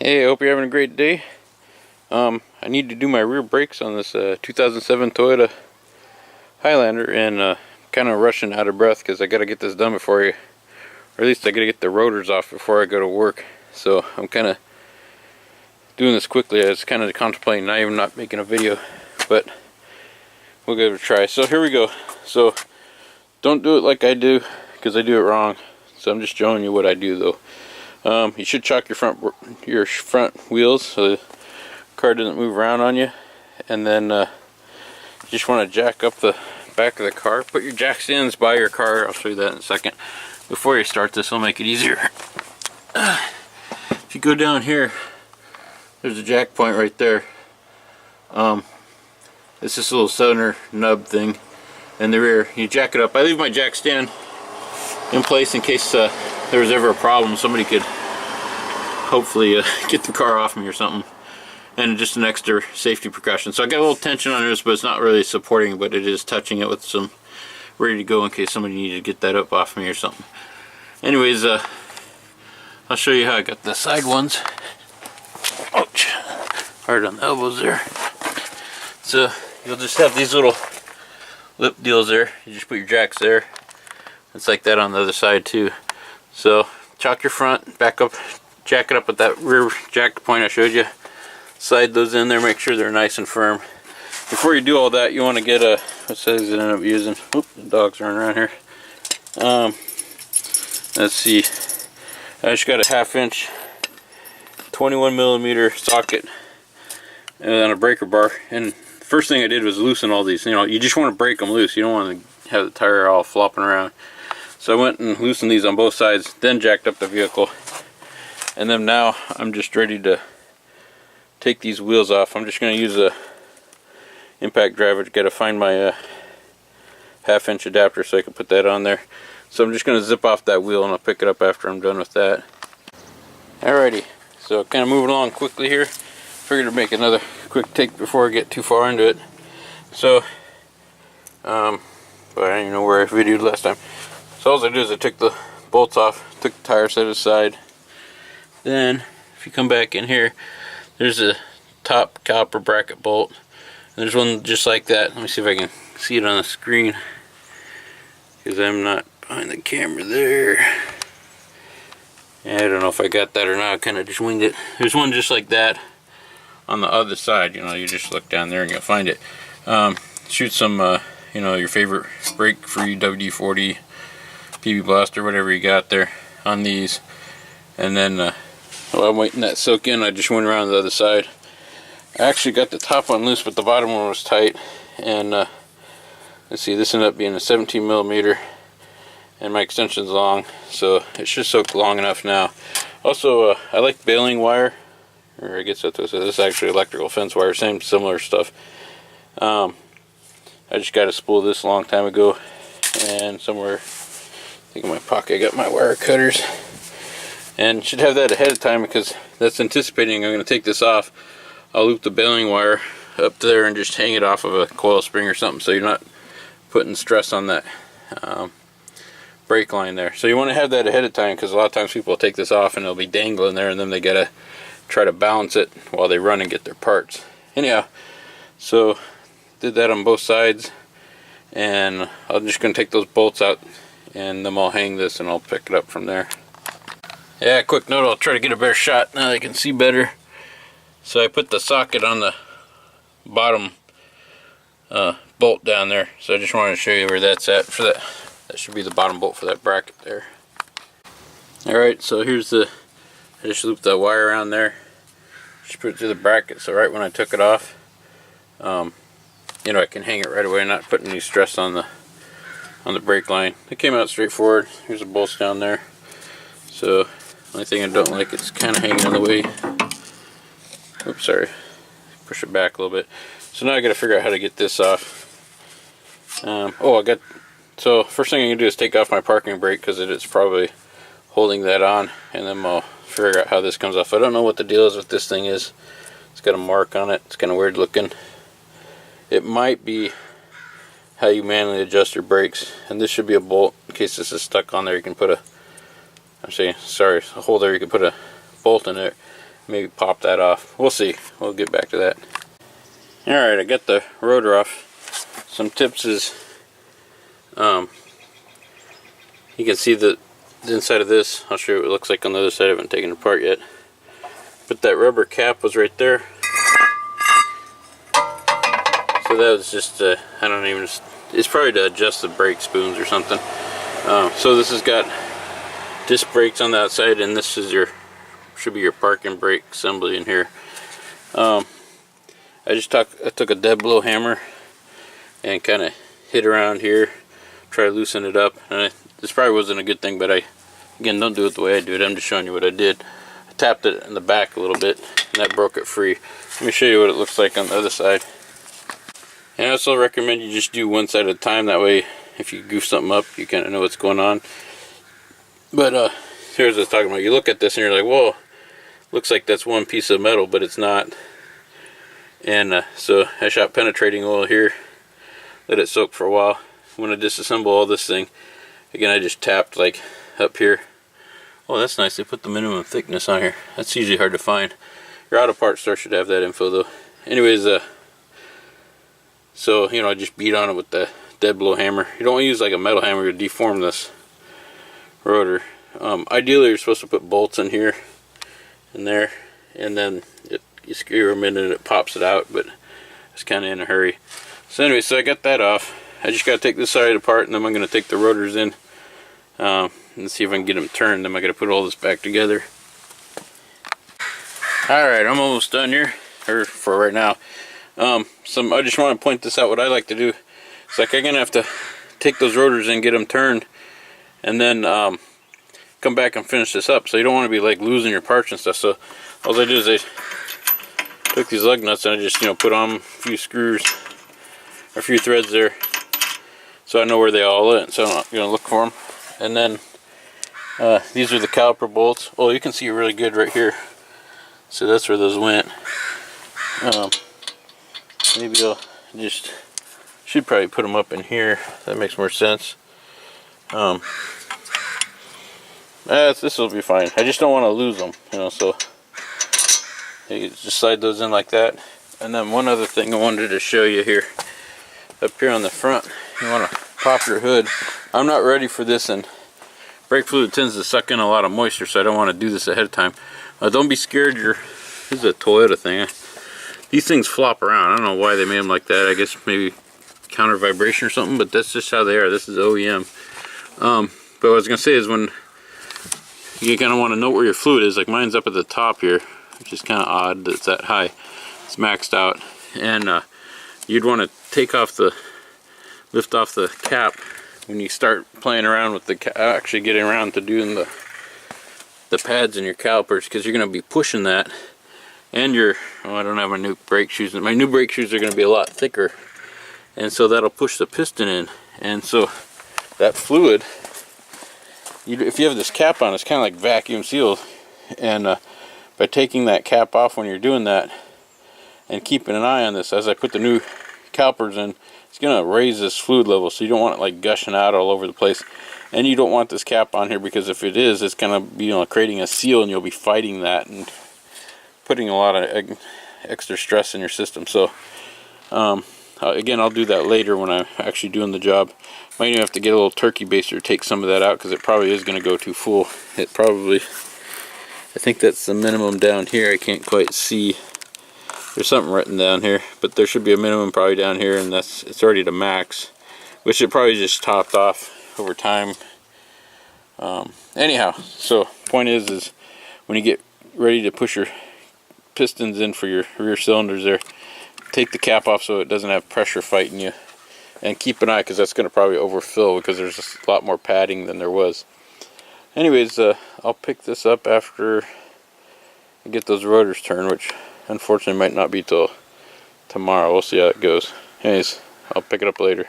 Hey, I hope you're having a great day. I need to do my rear brakes on this 2007 Toyota Highlander, and kind of rushing out of breath because I got to get this done before or at least I got to get the rotors off before I go to work. So I'm kind of doing this quickly. I was kind of contemplating not making a video, but we'll give it a try. So here we go. So don't do it like I do because I do it wrong. So I'm just showing you what I do though. You should chock your front wheels so the car doesn't move around on you, and then you just want to jack up the back of the car. Put your jack stands by your car. I'll show you that in a second. Before you start this, will make it easier. If you go down here, there's a jack point right there. It's this little center nub thing in the rear. You jack it up. I leave my jack stand in place in case there was ever a problem. Somebody could hopefully get the car off me or something, and just an extra safety precaution. So I got a little tension on this, but it's not really supporting, but it is touching it with some ready to go in case somebody needed to get that up off me or something. Anyways, I'll show you how I got the side ones. Ouch, hard on the elbows there. So you'll just have these little lip deals there. You just put your jacks there. It's like that on the other side too. So chock your front, back up, jack it up with that rear jack point I showed you. Slide those in there, make sure they're nice and firm. Before you do all that, you want to get what size did I end up using? Oop, the dog's running around here. Let's see. I just got a 1/2 inch 21mm socket on a breaker bar, and the first thing I did was loosen all these. You know, you just want to break them loose. You don't want to have the tire all flopping around. So I went and loosened these on both sides, then jacked up the vehicle. And then now I'm just ready to take these wheels off. I'm just going to use a impact driver to get to find my 1/2 inch adapter so I can put that on there. So I'm just going to zip off that wheel and I'll pick it up after I'm done with that. Alrighty, so kind of moving along quickly here. Figured to make another quick take before I get too far into it. So, but I don't even know where I videoed last time. So all I do is I took the bolts off, took the tire set aside. Then, if you come back in here, there's a top copper bracket bolt. And there's one just like that. Let me see if I can see it on the screen, because I'm not behind the camera there. I don't know if I got that or not. I kind of just winged it. There's one just like that on the other side. You know, you just look down there and you'll find it. Shoot some, you know, your favorite brake-free WD-40, PB Blaster, whatever you got there on these. And then while I'm waiting that soak in, I just went around the other side. I actually got the top one loose, but the bottom one was tight. And let's see, this ended up being a 17mm, and my extension's long, so it should soak long enough now. Also, I like baling wire, or I guess that's what this is actually electrical fence wire, similar stuff. I just got a spool of this a long time ago, and somewhere, I think in my pocket, I got my wire cutters. And should have that ahead of time because that's anticipating I'm going to take this off. I'll loop the baling wire up there and just hang it off of a coil spring or something, so you're not putting stress on that brake line there. So you want to have that ahead of time, because a lot of times people will take this off and it'll be dangling there, and then they gotta try to balance it while they run and get their parts. Anyhow, so did that on both sides, and I'm just going to take those bolts out and then I'll hang this and I'll pick it up from there. Yeah, quick note, I'll try to get a better shot now that I can see better. So I put the socket on the bottom bolt down there. So I just wanted to show you where that's at for that. That should be the bottom bolt for that bracket there. Alright, so here's I just looped that wire around there. Just put it through the bracket, so right when I took it off, you know, I can hang it right away, not putting any stress on the brake line. It came out straightforward. Here's the bolts down there. So only thing I don't like, it's kind of hanging in the way. Oops, sorry. Push it back a little bit. So now I got to figure out how to get this off. So first thing I'm going to do is take off my parking brake, because it's probably holding that on, and then I'll figure out how this comes off. I don't know what the deal is with this thing is. It's got a mark on it. It's kind of weird looking. It might be how you manually adjust your brakes, and this should be a bolt. In case this is stuck on there, you can put a hole there, you can put a bolt in there. maybe pop that off. We'll see. We'll get back to that. Alright, I got the rotor off. Some tips is, you can see the inside of this. I'll show you what it looks like on the other side. I haven't taken it apart yet. But that rubber cap was right there. So that was just, I don't even, it's probably to adjust the brake spoons or something. So this has got disc brakes on the outside, and this is your, should be your parking brake assembly in here. I took a dead blow hammer and kind of hit around here, try to loosen it up. And this probably wasn't a good thing, but again, don't do it the way I do it. I'm just showing you what I did. I tapped it in the back a little bit, and that broke it free. Let me show you what it looks like on the other side. And I also recommend you just do one side at a time. That way, if you goof something up, you kind of know what's going on. But here's what I was talking about. You look at this and you're like, whoa, looks like that's one piece of metal, but it's not. And so I shot penetrating oil here, let it soak for a while. When I disassemble all this thing, again, I just tapped like up here. Oh, that's nice. They put the minimum thickness on here. That's usually hard to find. Your auto parts store should have that info though. Anyways, so you know, I just beat on it with the dead blow hammer. You don't want to use like a metal hammer to deform this rotor. Ideally, you're supposed to put bolts in here and there, and then you screw them in and it pops it out, but it's kind of in a hurry. So anyway, so I got that off. I just got to take this side apart, and then I'm going to take the rotors in and see if I can get them turned. Then I got to put all this back together. Alright, I'm almost done here, or for right now. I just want to point this out. What I like to do is, like, I'm going to have to take those rotors in, get them turned, and then come back and finish this up. So you don't want to be like losing your parts and stuff. So all I do is I took these lug nuts and I just, you know, put on a few screws, a few threads there, so I know where they all went. So I'm not going to look for them. And then these are the caliper bolts. Oh, you can see it really good right here. So that's where those went. Maybe I'll just, should probably put them up in here. That makes more sense. This will be fine. I just don't want to lose them, you know. So you just slide those in like that. And then one other thing I wanted to show you here, up here on the front, you want to pop your hood. I'm not ready for this, and brake fluid tends to suck in a lot of moisture, so I don't want to do this ahead of time. Don't be scared. This is a Toyota thing. These things flop around. I don't know why they made them like that. I guess maybe counter vibration or something, but that's just how they are. This is OEM. But what I was going to say is, when you kind of want to know where your fluid is, like mine's up at the top here, which is kind of odd that it's that high. It's maxed out. And you'd want to lift off the cap when you start playing around with actually getting around to doing the pads in your calipers, because you're going to be pushing that. And I don't have my new brake shoes. My new brake shoes are going to be a lot thicker, and so that'll push the piston in. And so that fluid, if you have this cap on, it's kind of like vacuum sealed. And by taking that cap off when you're doing that, and keeping an eye on this, as I put the new calipers in, it's going to raise this fluid level, so you don't want it like gushing out all over the place. And you don't want this cap on here, because if it is, it's going to be, you know, creating a seal, and you'll be fighting that and putting a lot of extra stress in your system. So again, I'll do that later when I'm actually doing the job. Might even have to get a little turkey baster to take some of that out, because it probably is going to go too full. It probably, I think that's the minimum down here. I can't quite see. There's something written down here, but there should be a minimum probably down here, and it's already to max, which it probably just topped off over time. Anyhow, so point is when you get ready to push your pistons in for your rear cylinders there, take the cap off so it doesn't have pressure fighting you, and keep an eye, because that's going to probably overfill, because there's a lot more padding than there was. Anyways, I'll pick this up after I get those rotors turned, which unfortunately might not be till tomorrow. We'll see how it goes. Anyways, I'll pick it up later.